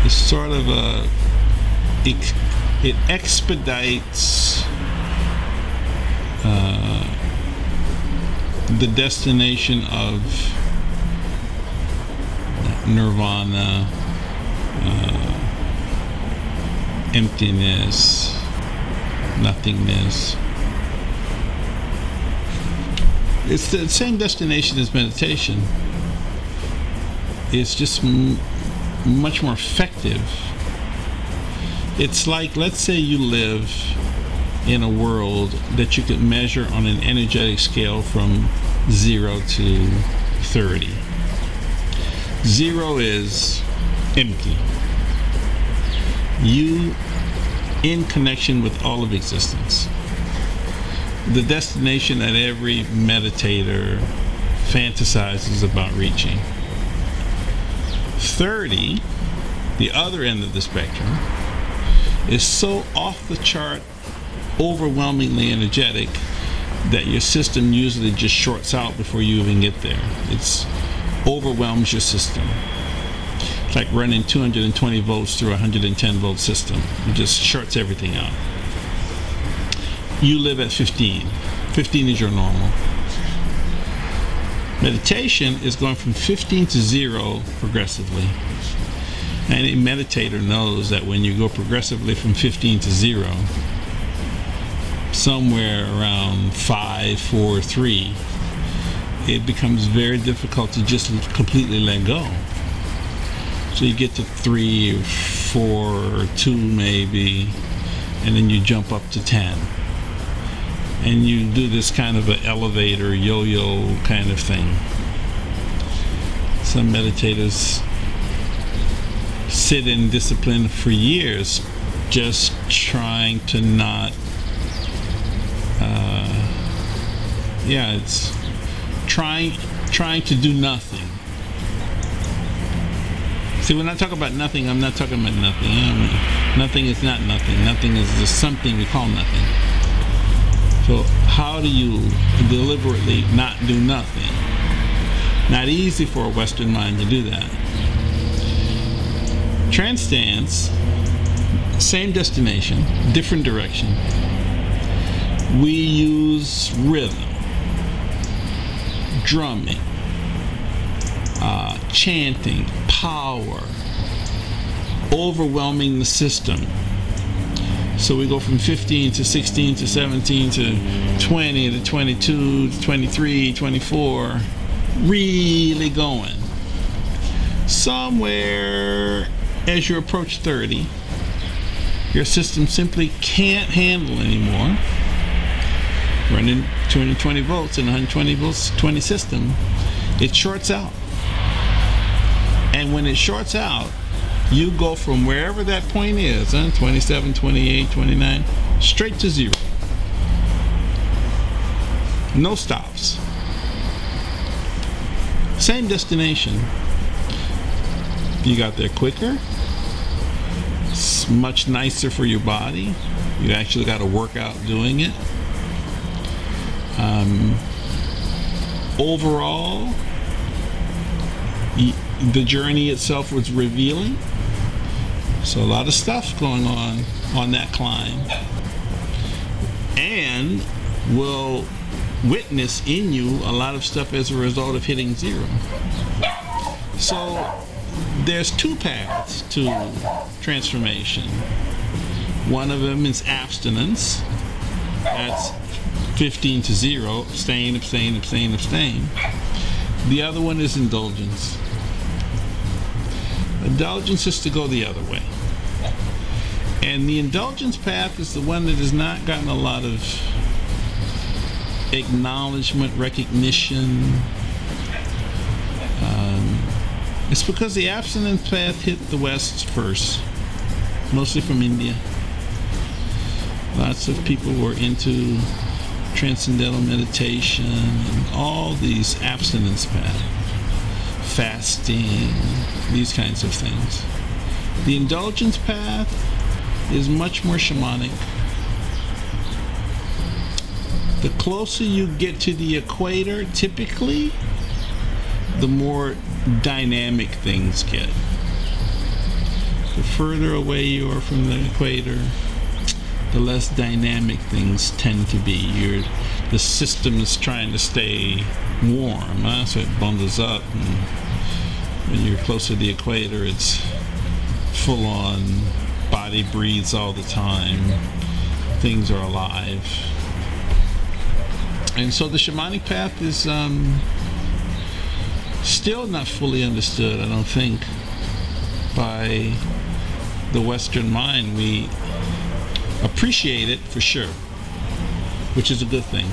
It's sort of it expedites the destination of nirvana, emptiness, nothingness. It's the same destination as meditation. It's just much more effective. It's like, let's say you live in a world that you could measure on an energetic scale from 0 to 30. 0 is empty. You in connection with all of existence. The destination that every meditator fantasizes about reaching. 30, the other end of the spectrum, is so off the chart, overwhelmingly energetic that your system usually just shorts out before you even get there. It overwhelms your system. It's like running 220 volts through a 110 volt system. It just shorts everything out. You live at 15. 15 is your normal. Meditation is going from 15 to 0 progressively. Any meditator knows that when you go progressively from 15 to 0, somewhere around 5, 4, 3, it becomes very difficult to just completely let go. So you get to 3 or 4 or 2 maybe, and then you jump up to 10. And you do this kind of an elevator yo-yo kind of thing. Some meditators sit in discipline for years just trying to not it's trying to do nothing. See, when I talk about nothing, I'm not talking about nothing. Nothing is not nothing. Nothing is just something we call nothing. So how do you deliberately not do nothing? Not easy for a Western mind to do that. Trance dance, same destination, different direction. We use rhythm, drumming, chanting, power, overwhelming the system. So we go from 15 to 16 to 17 to 20 to 22 to 23, 24, really going. Somewhere as you approach 30, your system simply can't handle anymore. Running 220 volts in 120 volts 20 system, it shorts out. And when it shorts out, you go from wherever that point is, 27, 28, 29, straight to 0. No stops. Same destination. You got there quicker. It's much nicer for your body. You actually got to work out doing it. Overall, the journey itself was revealing. So a lot of stuff going on that climb, and will witness in you a lot of stuff as a result of hitting 0. So there's 2 paths to transformation. One of them is abstinence. That's 15 to 0, abstain, abstain, abstain, abstain. The other one is indulgence. Indulgence is to go the other way. And the indulgence path is the one that has not gotten a lot of acknowledgement, recognition. It's because the abstinence path hit the West first, mostly from India. Lots of people were into transcendental meditation and all these abstinence paths, fasting, these kinds of things. The indulgence path is much more shamanic. The closer you get to the equator, typically, the more dynamic things get. The further away you are from the equator, the less dynamic things tend to be. The system is trying to stay warm, so it bundles up. And when you're closer to the equator, it's full on, body breathes all the time, things are alive. And so the shamanic path is still not fully understood, I don't think, by the Western mind. We appreciate it for sure, which is a good thing,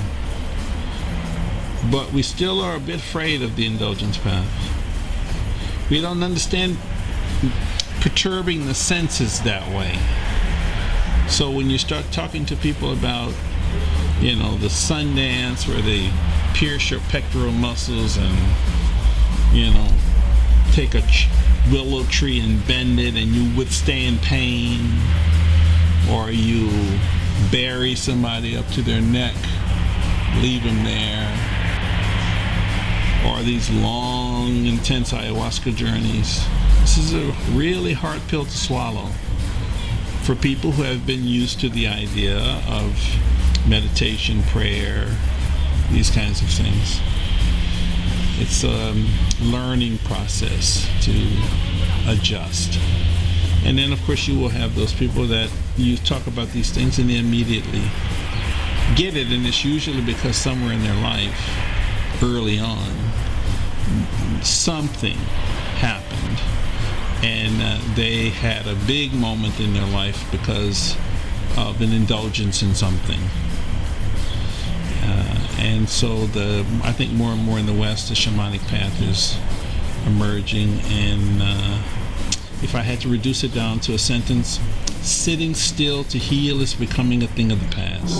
but we still are a bit afraid of the indulgence path. We don't understand perturbing the senses that way. So when you start talking to people about, the sun dance where they pierce your pectoral muscles and, take a willow tree and bend it and you withstand pain, or you bury somebody up to their neck, leave them there, or these long, intense ayahuasca journeys. This is a really hard pill to swallow for people who have been used to the idea of meditation, prayer, these kinds of things. It's a learning process to adjust. And then, of course, you will have those people that you talk about these things and they immediately get it, and it's usually because somewhere in their life, early on, something happened, and they had a big moment in their life because of an indulgence in something. And so I think more and more in the West, the shamanic path is emerging, and if I had to reduce it down to a sentence, sitting still to heal is becoming a thing of the past.